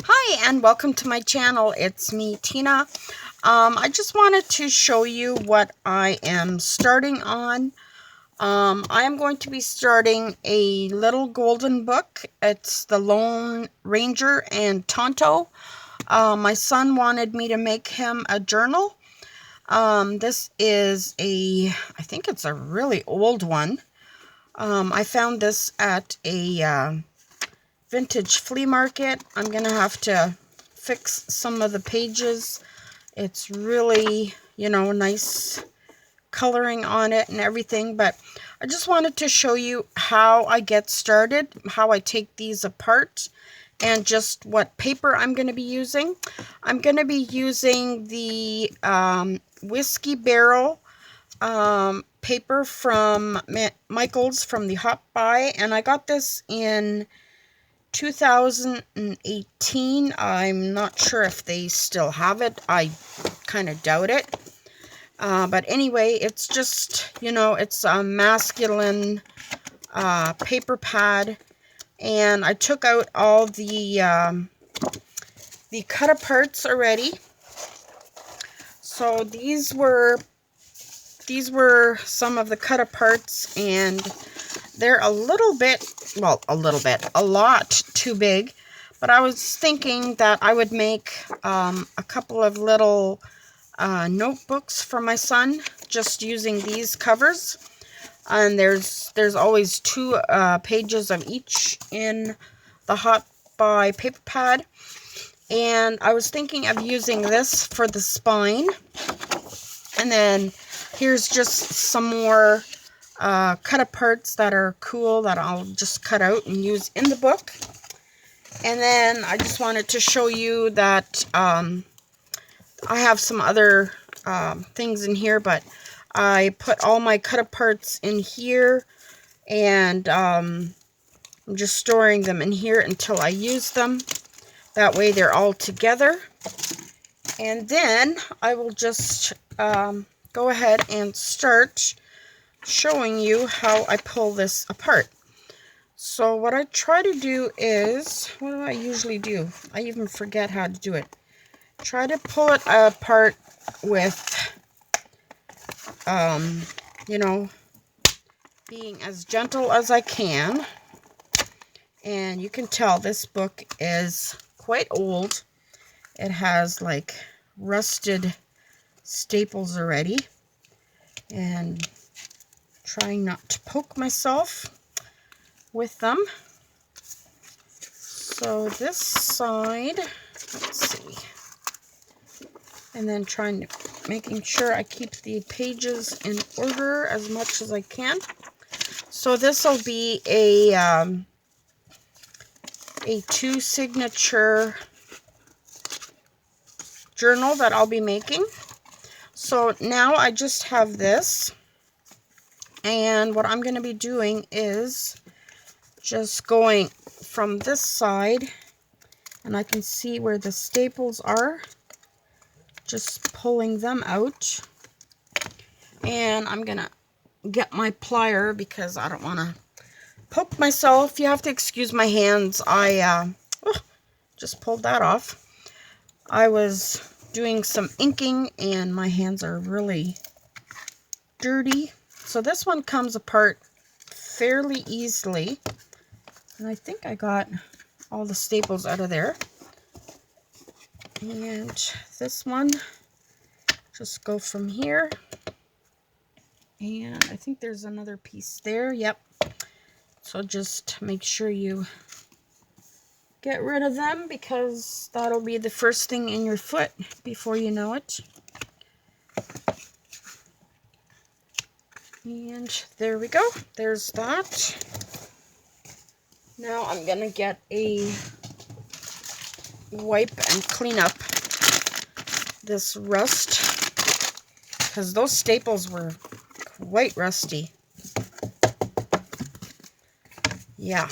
Hi and welcome to my channel. It's me, Tina. I just wanted to show you what I am starting on. I am going to be starting a little golden book. It's the Lone Ranger and Tonto. My son wanted me to make him a journal. This is I think it's a really old one. I found this at a vintage flea market. I'm gonna have to fix some of the pages. It's really, nice coloring on it and everything, but I just wanted to show you how I get started, how I take these apart, and just what paper I'm going to be using. I'm going to be using the Whiskey Barrel paper from Michael's from the Hot Buy, and I got this in 2018. I'm not sure if they still have it. I kind of doubt it. But anyway, it's just, it's a masculine paper pad. And I took out all the cut aparts already. So these were some of the cut aparts, and they're a lot too big, but I was thinking that I would make a couple of little notebooks for my son just using these covers. And there's always two pages of each in the Hot Buy paper pad, and I was thinking of using this for the spine. And then here's just some more cut aparts that are cool that I'll just cut out and use in the book. And then I just wanted to show you that I have some other things in here, but I put all my cut aparts in here, and I'm just storing them in here until I use them. That way they're all together. And then I will just go ahead and start showing you how I pull this apart. So what I try to do is, what do I usually do? I even forget how to do it. Try to pull it apart with, being as gentle as I can. And you can tell this book is quite old. It has like rusted staples already. And trying not to poke myself with them. So this side, let's see, and then making sure I keep the pages in order as much as I can. So this will be a 2 signature journal that I'll be making. So now I just have this, and what I'm going to be doing is just going from this side, and I can see where the staples are, just pulling them out. And I'm gonna get my plier because I don't want to poke myself. You have to excuse my hands. I just pulled that off. I was doing some inking and my hands are really dirty. So this one comes apart fairly easily. And I think I got all the staples out of there. And this one, just go from here. And I think there's another piece there. Yep. So just make sure you get rid of them, because that'll be the first thing in your foot before you know it. And there we go. There's that. Now I'm going to get a wipe and clean up this rust, because those staples were quite rusty. Yeah.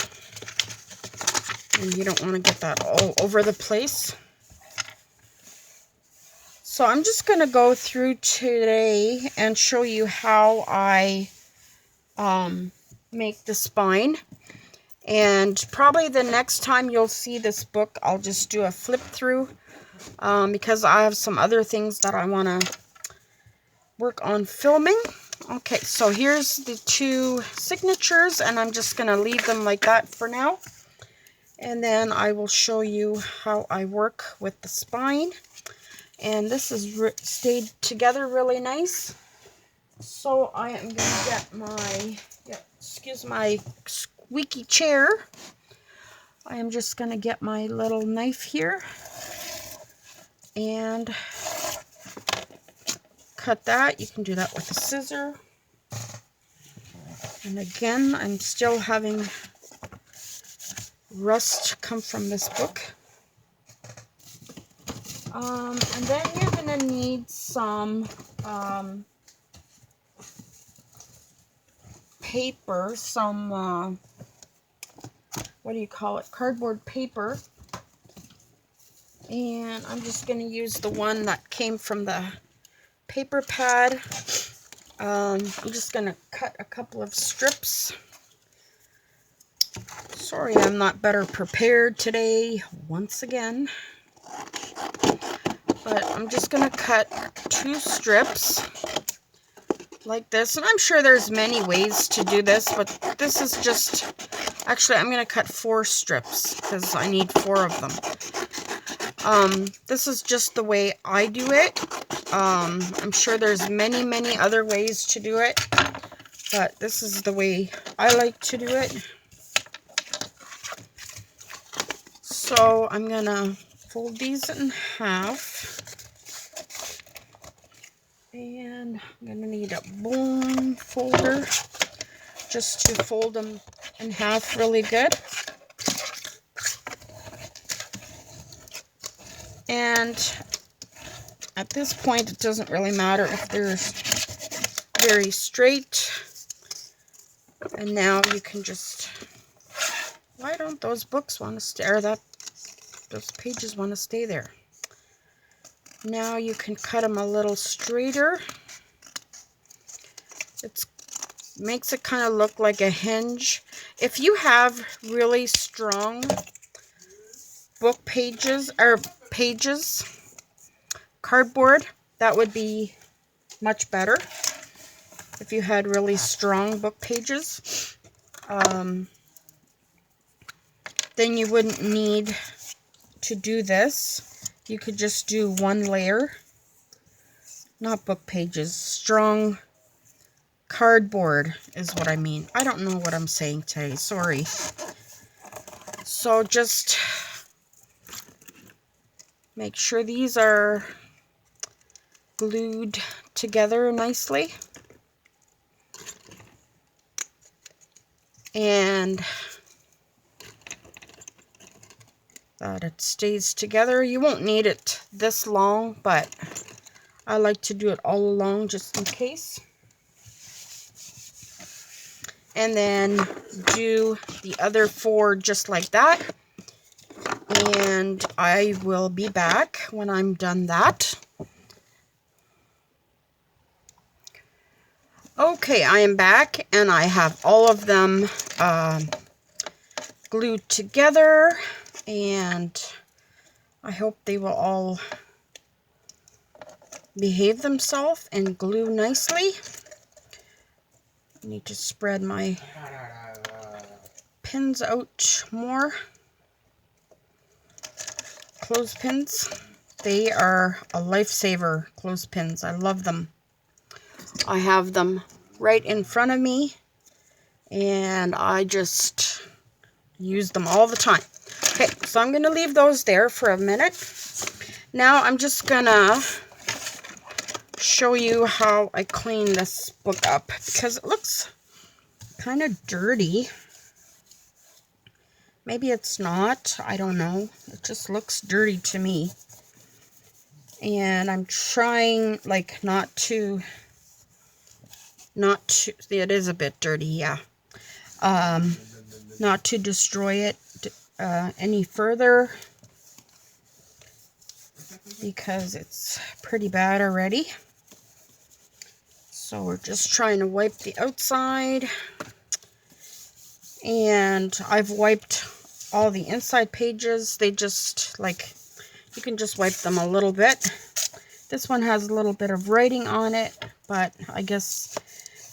And you don't want to get that all over the place. So I'm just going to go through today and show you how I make the spine. And probably the next time you'll see this book, I'll just do a flip through because I have some other things that I want to work on filming. Okay, so here's the 2 signatures, and I'm just going to leave them like that for now. And then I will show you how I work with the spine. And this has stayed together really nice. So I am going to get my, excuse my squeaky chair. I am just going to get my little knife here and cut that. You can do that with a scissor. And again, I'm still having rust come from this book. And then you're going to need some paper, some, what do you call it, cardboard paper. And I'm just going to use the one that came from the paper pad. I'm just going to cut a couple of strips. Sorry, I'm not better prepared today, once again. But I'm just going to cut 2 strips like this. And I'm sure there's many ways to do this, but this is just, actually I'm going to cut 4 strips because I need 4 of them. This is just the way I do it. I'm sure there's many other ways to do it, but this is the way I like to do it. So I'm going to fold these in half. And I'm going to need a bone folder just to fold them in half really good. And at this point, it doesn't really matter if they're very straight. And now you can just, why don't those books want to stay, or those pages want to stay there? Now you can cut them a little straighter. It makes it kind of look like a hinge. If you have really strong book pages, or cardboard, that would be much better. If you had really strong book pages, then you wouldn't need to do this. You could just do 1 layer, not book pages, strong cardboard is what I mean. I don't know what I'm saying today, sorry. So just make sure these are glued together nicely. And that it stays together. You won't need it this long, but I like to do it all along just in case. And then do the other 4 just like that. And I will be back when I'm done that. Okay, I am back, and I have all of them glued together, and I hope they will all behave themselves and glue nicely. I need to spread my pins out more. Clothespins. They are a lifesaver, clothespins. I love them. I have them right in front of me, and I just use them all the time. Okay, so I'm going to leave those there for a minute. Now I'm just going to show you how I clean this book up, because it looks kind of dirty. Maybe it's not. I don't know. It just looks dirty to me. And I'm trying, like, not to, it is a bit dirty, yeah. Not to destroy it any further, because it's pretty bad already. So we're just trying to wipe the outside. And I've wiped all the inside pages. They just, like, you can just wipe them a little bit. This one has a little bit of writing on it, but I guess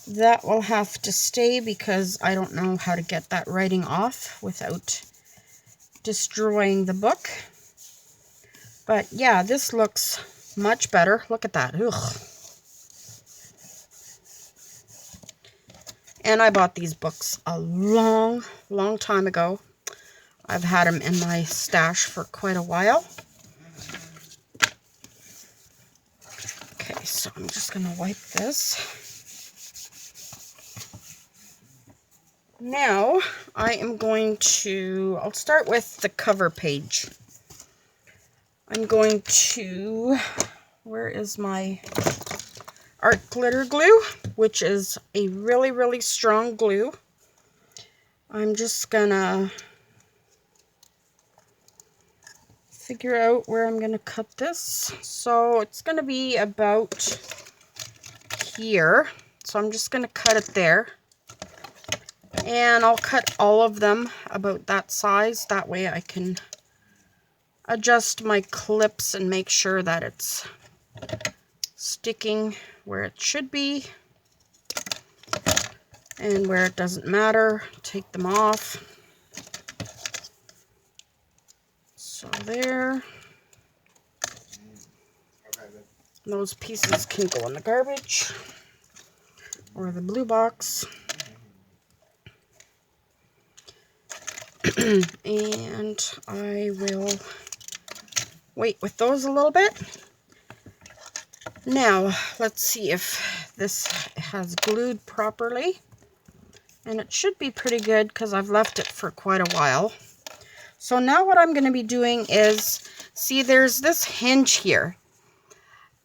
that will have to stay because I don't know how to get that writing off without destroying the book. But yeah, this looks much better. Look at that. Ugh. And I bought these books a long time ago. I've had them in my stash for quite a while. Okay, so I'm just going to wipe this. Now, I am going to, I'll start with the cover page. I'm going to, where is my art glitter glue, which is a really strong glue. I'm just gonna figure out where I'm gonna cut this. So it's gonna be about here. So I'm just gonna cut it there. And I'll cut all of them about that size. That way I can adjust my clips and make sure that it's sticking where it should be. And where it doesn't matter, take them off. So there. Those pieces can go in the garbage or the blue box. And I will wait with those a little bit. Now, let's see if this has glued properly. And it should be pretty good because I've left it for quite a while. So now what I'm going to be doing is, see, there's this hinge here.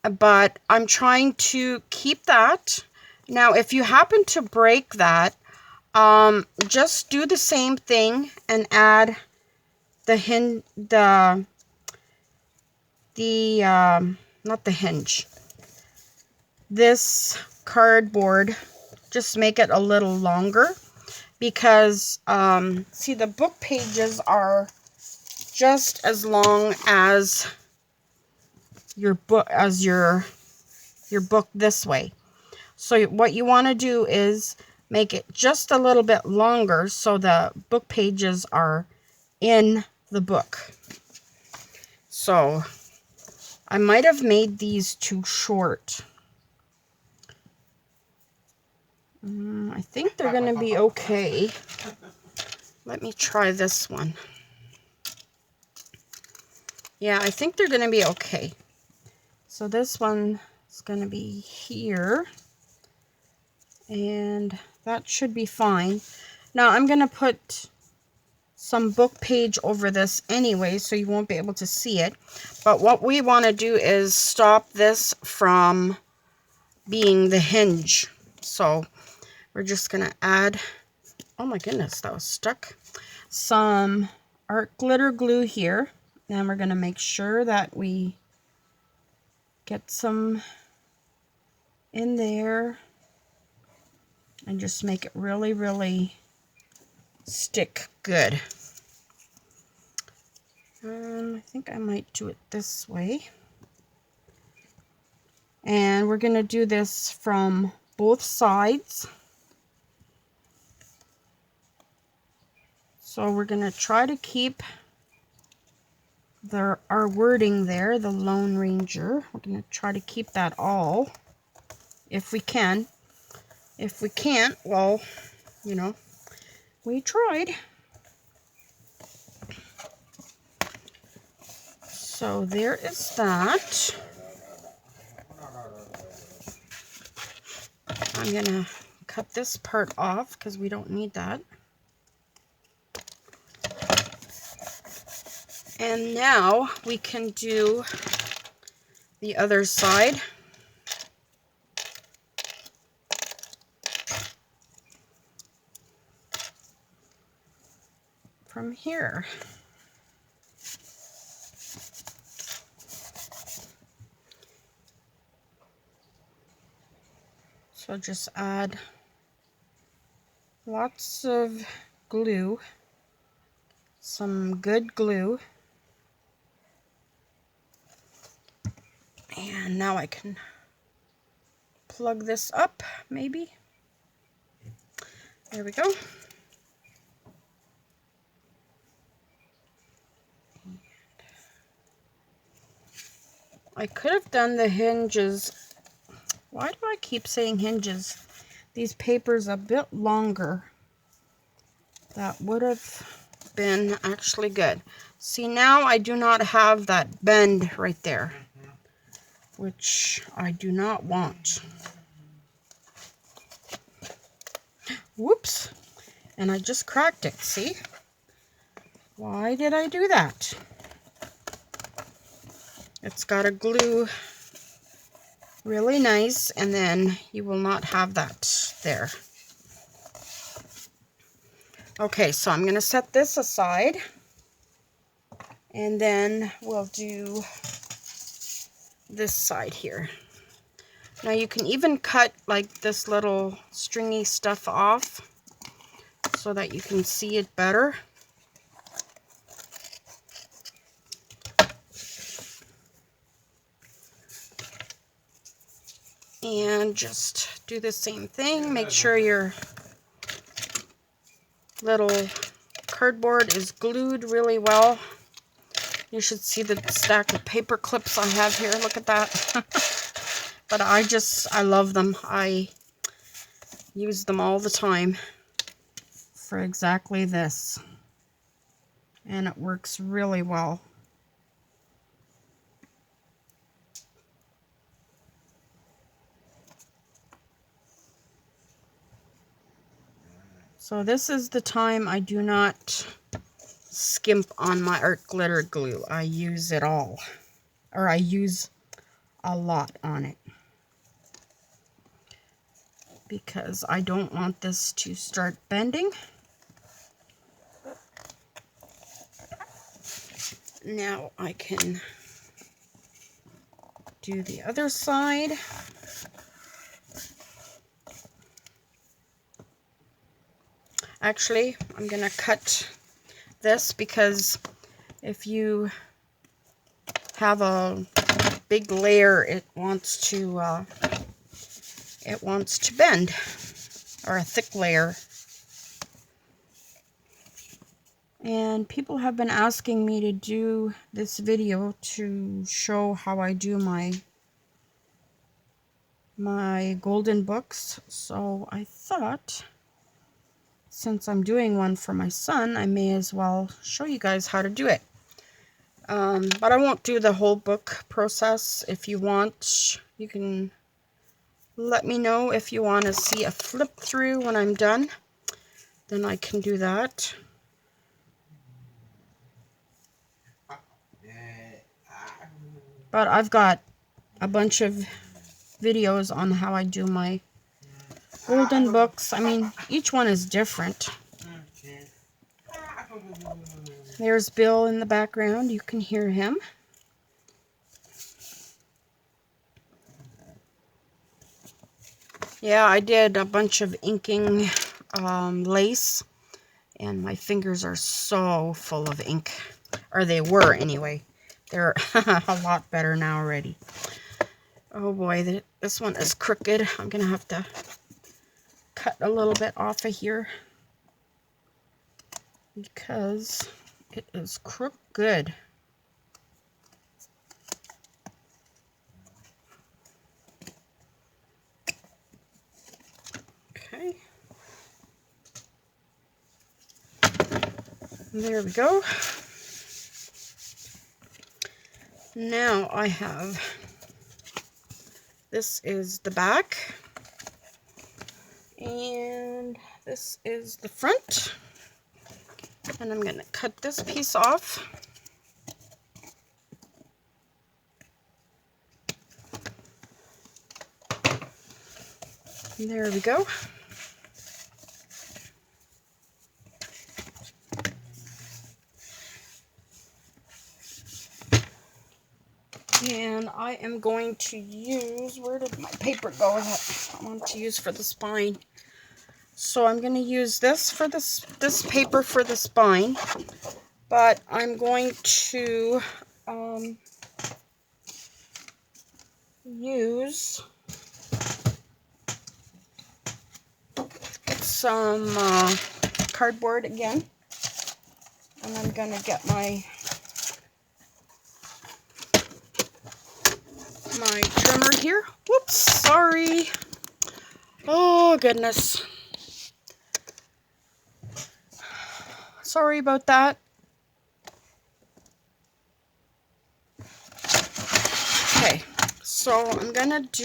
But I'm trying to keep that. Now, if you happen to break that, just do the same thing and add the hinge, not the hinge, this cardboard, just make it a little longer because, see, the book pages are just as long as your book, your book this way. So what you want to do is make it just a little bit longer so the book pages are in the book. So I might have made these too short. I think they're going to be okay. Let me try this one. Yeah, I think they're going to be okay. So this one is going to be here. And that should be fine. Now I'm going to put some book page over this anyway, so you won't be able to see it. But what we want to do is stop this from being the hinge. So we're just going to add, oh my goodness, that was stuck, some art glitter glue here. And we're going to make sure that we get some in there and just make it really stick good. I think I might do it this way. And we're going to do this from both sides. So we're going to try to keep our wording there, the Lone Ranger. We're going to try to keep that all, if we can. If we can't, well, you know, we tried. So there is that. I'm going to cut this part off because we don't need that. And now we can do the other side. From here. So just add lots of glue, some good glue. And now I can plug this up, maybe. There we go. I could have done the hinges. Why do I keep saying hinges? These papers a bit longer. That would have been actually good. See, now I do not have that bend right there, which I do not want. Whoops. And I just cracked it, see? Why did I do that? It's got to glue really nice, and then you will not have that there. Okay, so I'm going to set this aside, and then we'll do this side here. Now you can even cut like this little stringy stuff off so that you can see it better. And just do the same thing. Make sure your little cardboard is glued really well. You should see the stack of paper clips I have here. Look at that. But I love them. I use them all the time for exactly this. And it works really well. So this is the time I do not skimp on my art glitter glue. I use it all. Or I use a lot on it. Because I don't want this to start bending. Now I can do the other side. Actually, I'm going to cut this because if you have a big layer, it wants to bend, or a thick layer. And people have been asking me to do this video to show how I do my golden books. So I thought, since I'm doing one for my son, I may as well show you guys how to do it. But I won't do the whole book process. If you want, you can let me know if you want to see a flip through when I'm done. Then I can do that. But I've got a bunch of videos on how I do my golden books. I mean, each one is different. There's Bill in the background. You can hear him. Yeah, I did a bunch of inking lace, and my fingers are so full of ink. Or they were anyway. They're a lot better now already. Oh boy, this one is crooked. I'm going to have to cut a little bit off of here because it is crooked. Okay. There we go. Now I have, this is the back, and this is the front, and I'm going to cut this piece off. There we go. And I am going to use, where did my paper go that I want to use for the spine? So I'm going to use this for this paper for the spine, but I'm going to use some cardboard again, and I'm going to get my trimmer here. Whoops, sorry. Oh goodness. Sorry about that. Okay, so I'm gonna do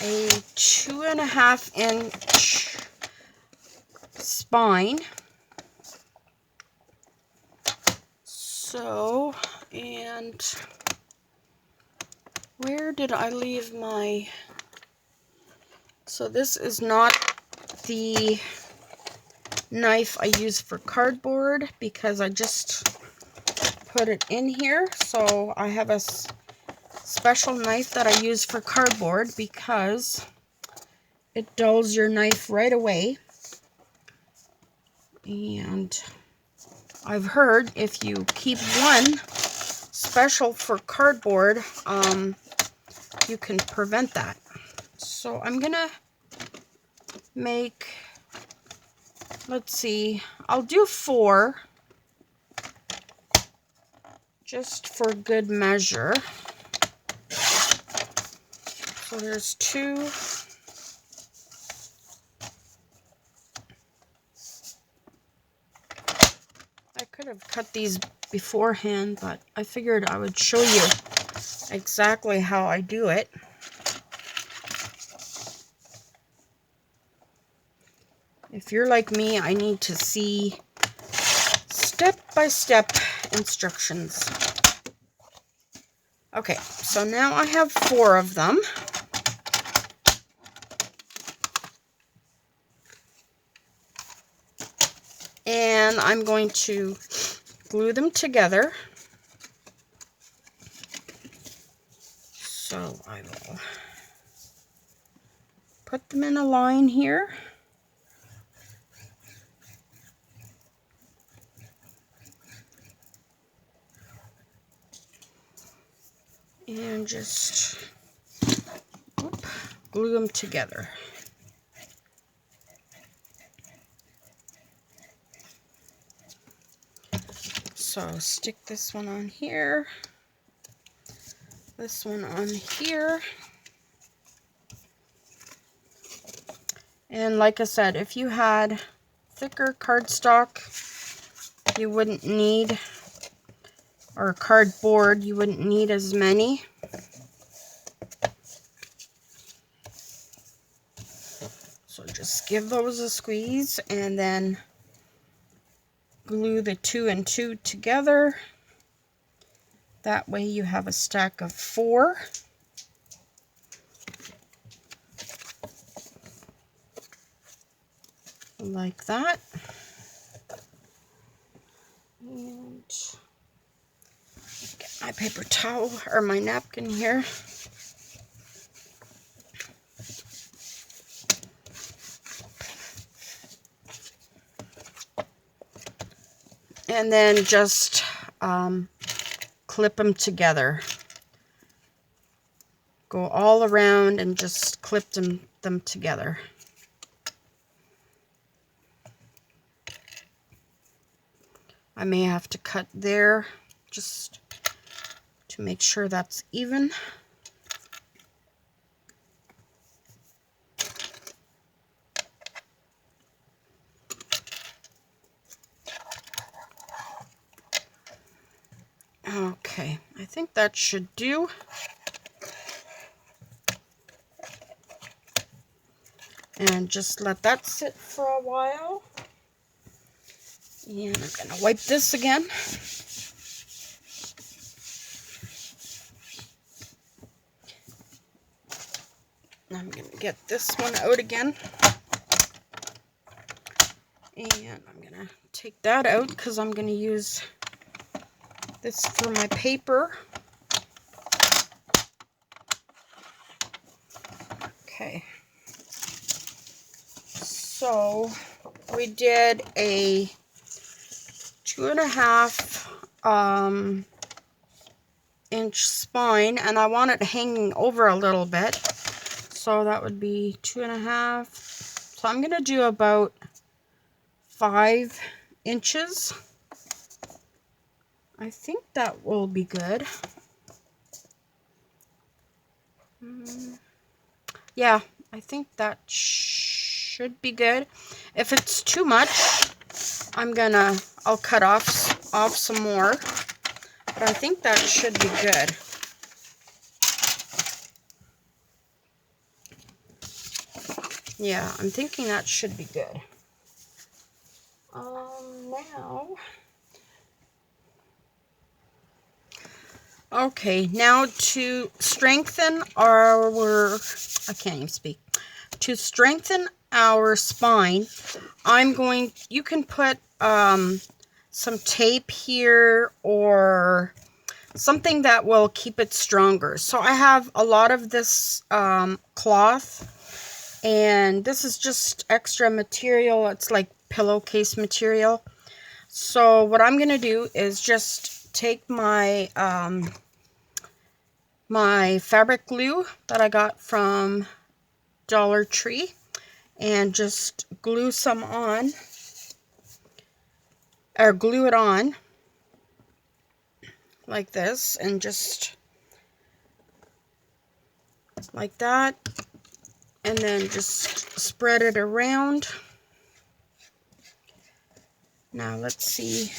a 2.5 inch spine. So, and where did I leave my, so this is not the knife I use for cardboard because I just put it in here. So I have a special knife that I use for cardboard because it dulls your knife right away. And I've heard if you keep one special for cardboard, you can prevent that. So I'm gonna make, let's see, I'll do 4 just for good measure. So there's 2. I could have cut these beforehand, but I figured I would show you exactly how I do it. If you're like me, I need to see step-by-step instructions. Okay, so now I have 4 of them. And I'm going to glue them together. So I will put them in a line here. And just glue them together. So stick this one on here, this one on here. And like I said, if you had thicker cardstock, you wouldn't need, or cardboard, you wouldn't need as many. So just give those a squeeze and then glue the 2 and 2 together. That way you have a stack of 4. Like that. And get my paper towel or my napkin here. And then just clip them together. Go all around and just clip them together. I may have to cut there just to make sure that's even. Okay, I think that should do. And just let that sit for a while. And I'm going to wipe this again. I'm going to get this one out again. And I'm going to take that out because I'm going to use this for my paper. Okay. So we did a 2.5 inch spine, and I want it hanging over a little bit. So that would be 2.5. So I'm going to do about 5 inches. I think that will be good. Yeah, I think that should be good. If it's too much, I'll cut off some more. But I think that should be good. Yeah, I'm thinking that should be good. Now, okay, now to strengthen I can't even speak. To strengthen our spine, you can put some tape here or something that will keep it stronger. So I have a lot of this cloth, and this is just extra material. It's like pillowcase material. So what I'm going to do is just take my my fabric glue that I got from Dollar Tree and just glue some on, or glue it on like this, and just like that, and then just spread it around. Now let's see,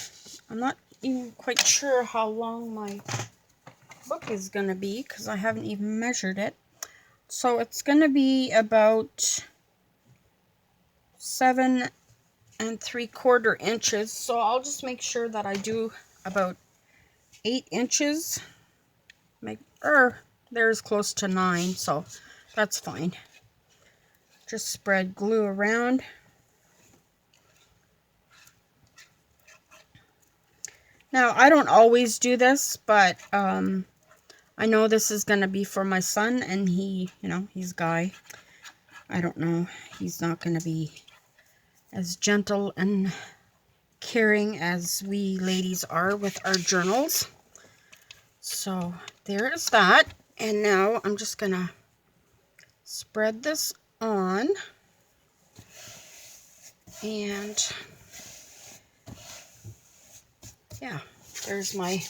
I'm not even quite sure how long my book is gonna be because I haven't even measured it. So it's gonna be about 7 3/4 inches. So I'll just make sure that I do about 8 inches. There's close to 9, so that's fine. Just spread glue around. Now, I don't always do this, but I know this is going to be for my son, and he's a guy. I don't know. He's not going to be as gentle and caring as we ladies are with our journals. So there is that. And now I'm just going to spread this on. And yeah, there's my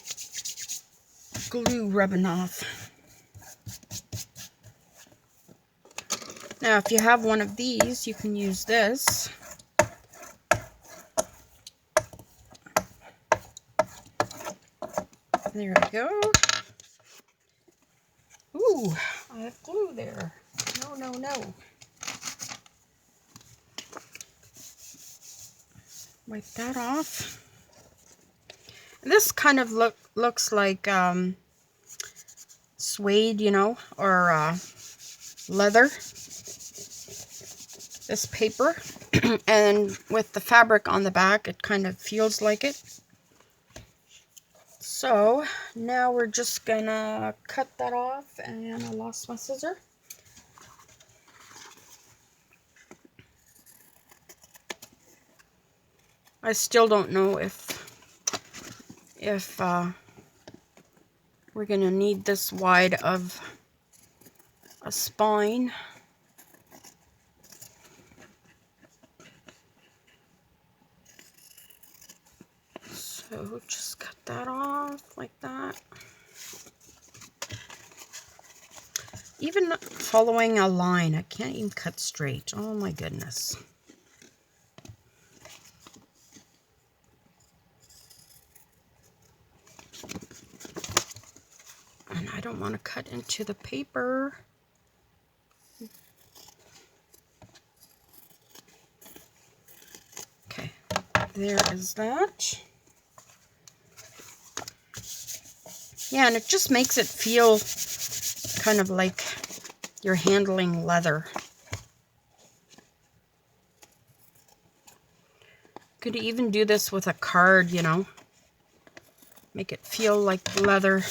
glue rubbing off. Now, if you have one of these, you can use this. There we go. Ooh, I have glue there. No. Wipe that off. And this kind of looks like suede, or leather. This paper. And with the fabric on the back, it kind of feels like it. So now we're just gonna cut that off, and I lost my scissor. I still don't know if we're gonna need this wide of a spine. So just cut that off like that. Even following a line, I can't even cut straight. Oh my goodness. And I don't want to cut into the paper. Okay, there is that. Yeah, and it just makes it feel kind of like you're handling leather. Could even do this with a card, Make it feel like leather.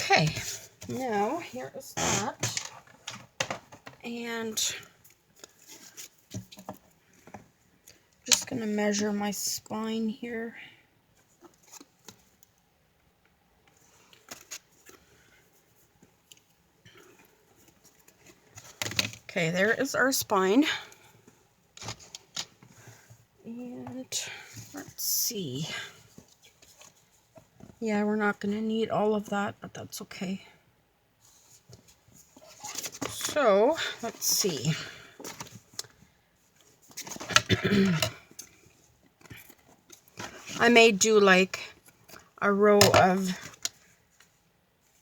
Okay, now here is that. And just going to measure my spine here. Okay, there is our spine. And let's see. Yeah, we're not going to need all of that, but that's okay. So, let's see. I may do like a row of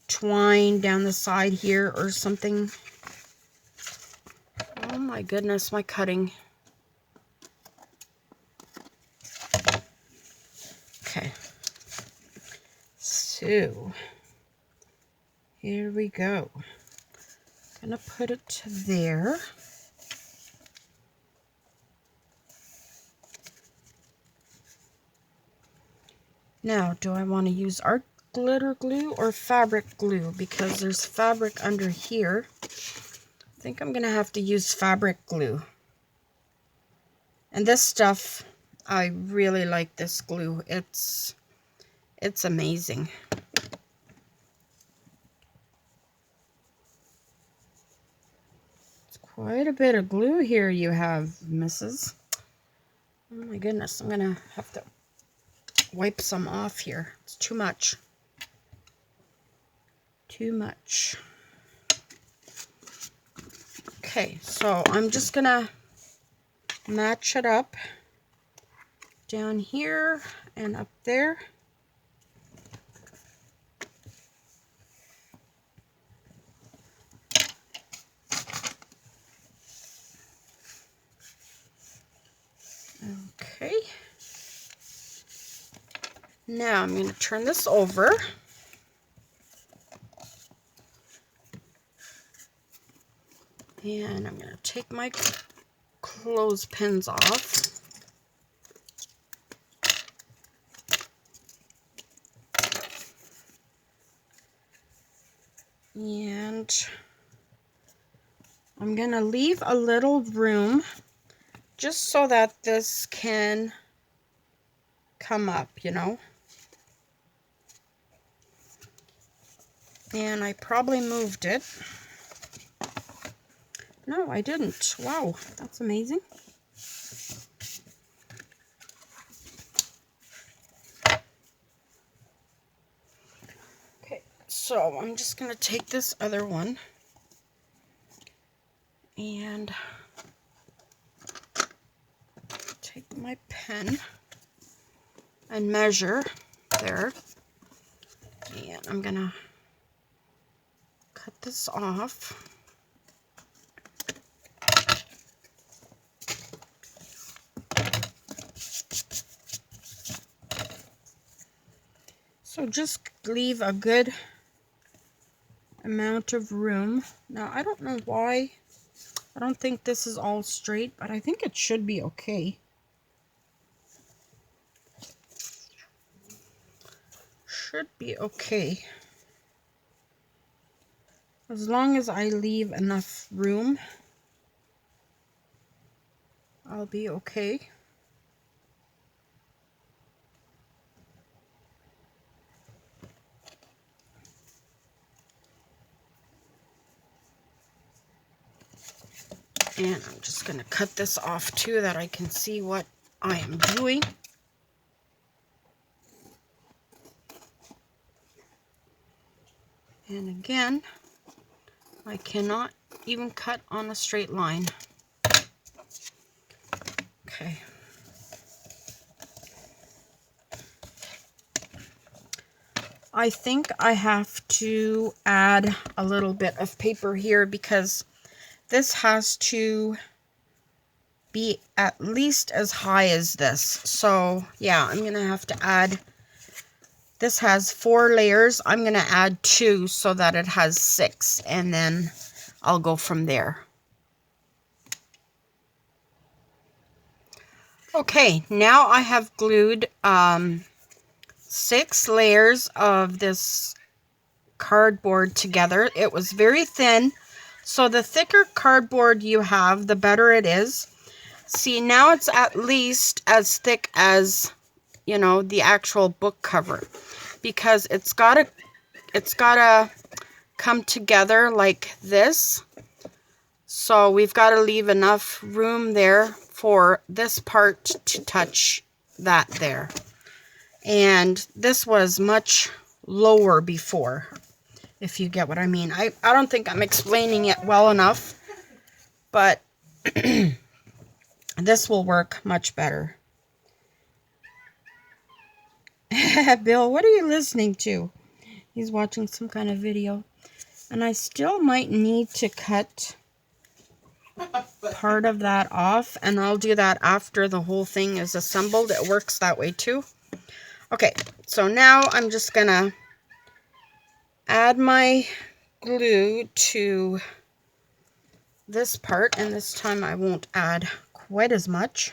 twine down the side here or something. Oh my goodness, my cutting. Okay. So, here we go. I'm gonna put it to there. Now, do I want to use art glitter glue or fabric glue? Because there's fabric under here. I think I'm gonna have to use fabric glue. And this stuff, I really like this glue. It's amazing. It's quite a bit of glue here you have, Mrs. Oh my goodness, I'm gonna have to wipe some off here. It's too much. Too much. Okay, so I'm just gonna match it up down here and up there. Okay. Now I'm going to turn this over. And I'm going to take my clothespins off. And I'm going to leave a little room just so that this can come up, you know. And I probably moved it. No, I didn't. Wow, that's amazing. Okay, so I'm just going to take this other one and take my pen and measure there. And I'm going to cut this off. So just leave a good amount of room. Now, I don't know why. I don't think this is all straight, but I think it should be okay. Should be okay. As long as I leave enough room, I'll be okay. And I'm just going to cut this off too, that I can see what I am doing. And again, I cannot even cut on a straight line. Okay. I think I have to add a little bit of paper here because this has to be at least as high as this. So yeah, I'm going to have to add, this has 4 layers. I'm going to add 2 so that it has 6, and then I'll go from there. Okay, now I have glued 6 layers of this cardboard together. It was very thin. So the thicker cardboard you have, the better it is. See, now it's at least as thick as, you know, the actual book cover, because it's gotta come together like this. So we've got to leave enough room there for this part to touch that there. And this was much lower before, if you get what I mean. I don't think I'm explaining it well enough, but this will work much better. Bill, what are you listening to? He's watching some kind of video. And I still might need to cut part of that off, and I'll do that after the whole thing is assembled. It works that way too. Okay, so now I'm just gonna add my glue to this part, and this time I won't add quite as much.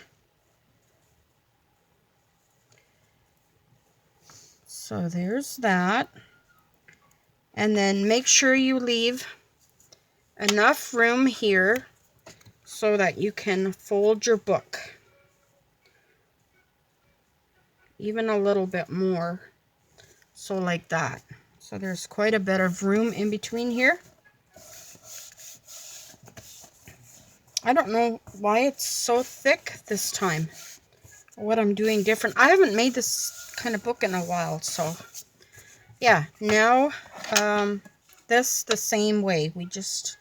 So there's that. And then make sure you leave enough room here so that you can fold your book. Even a little bit more. So like that. So there's quite a bit of room in between here. I don't know why it's so thick this time. What I'm doing different. I haven't made this kind of book in a while, so yeah. Now this the same way. We just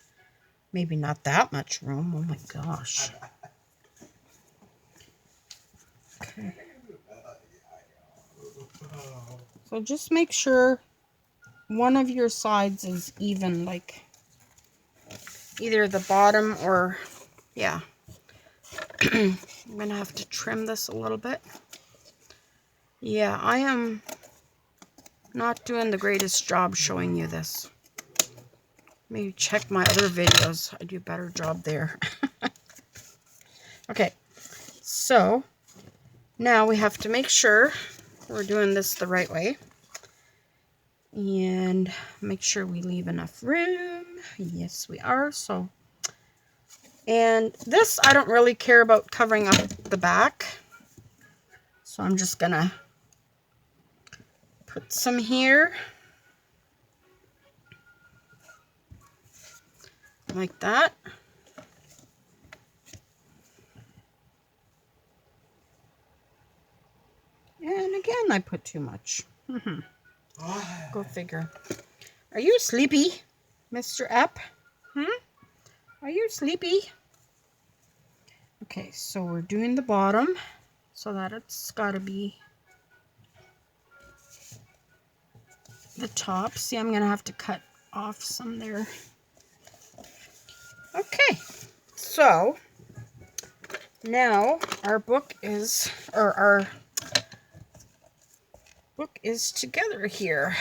maybe not that much room. Oh my gosh. Okay. So just make sure one of your sides is even, like either the bottom or, yeah. I'm gonna have to trim this a little bit. Yeah, I am not doing the greatest job showing you this. Maybe check my other videos. I do a better job there. Okay, so now we have to make sure we're doing this the right way. And make sure we leave enough room. Yes, we are. So, and this, I don't really care about covering up the back. So I'm just gonna put some here. Like that. And again, I put too much. Go figure. Are you sleepy, Mr. Epp? Are you sleepy? Okay, so we're doing the bottom so that it's got to be the top. See, I'm going to have to cut off some there. Okay, so now our book is, or our book is together here.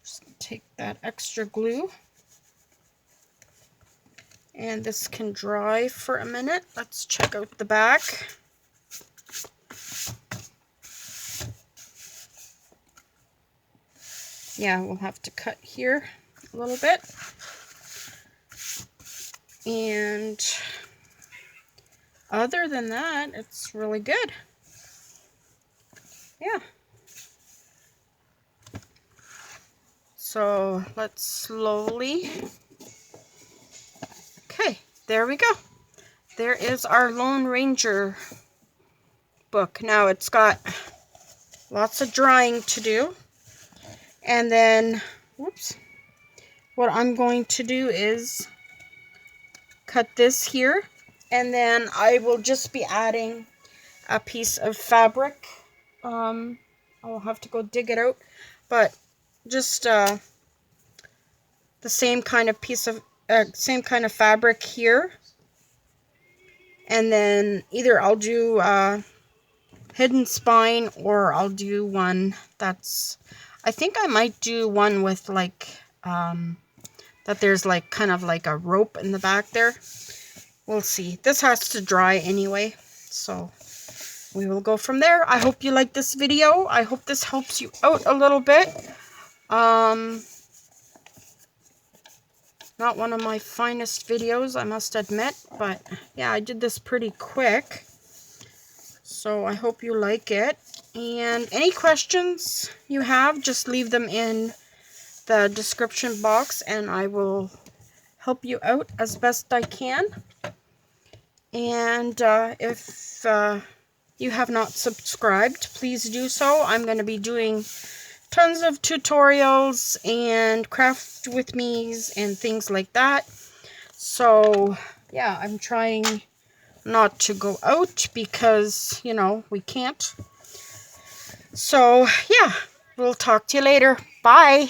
Just take that extra glue. And this can dry for a minute. Let's check out the back. Yeah, we'll have to cut here a little bit. And other than that, it's really good. Yeah. So let's slowly. Okay, there we go. There is our Lone Ranger book. Now it's got lots of drying to do. And then, whoops, what I'm going to do is cut this here. And then I will just be adding a piece of fabric. I'll have to go dig it out. But just the same kind of piece of same kind of fabric here, and then either I'll do hidden spine, or I'll do one that's, I think I might do one with like that there's like kind of like a rope in the back there. We'll see. This has to dry anyway, so we will go from there. I hope you like this video. I hope this helps you out a little bit. Not one of my finest videos, I must admit, but yeah, I did this pretty quick. So I hope you like it. And any questions you have, just leave them in the description box and I will help you out as best I can. And if you have not subscribed, please do so. I'm going to be doing tons of tutorials and craft with me's and things like that. So yeah, I'm trying not to go out because, you know, we can't. So yeah, we'll talk to you later. Bye.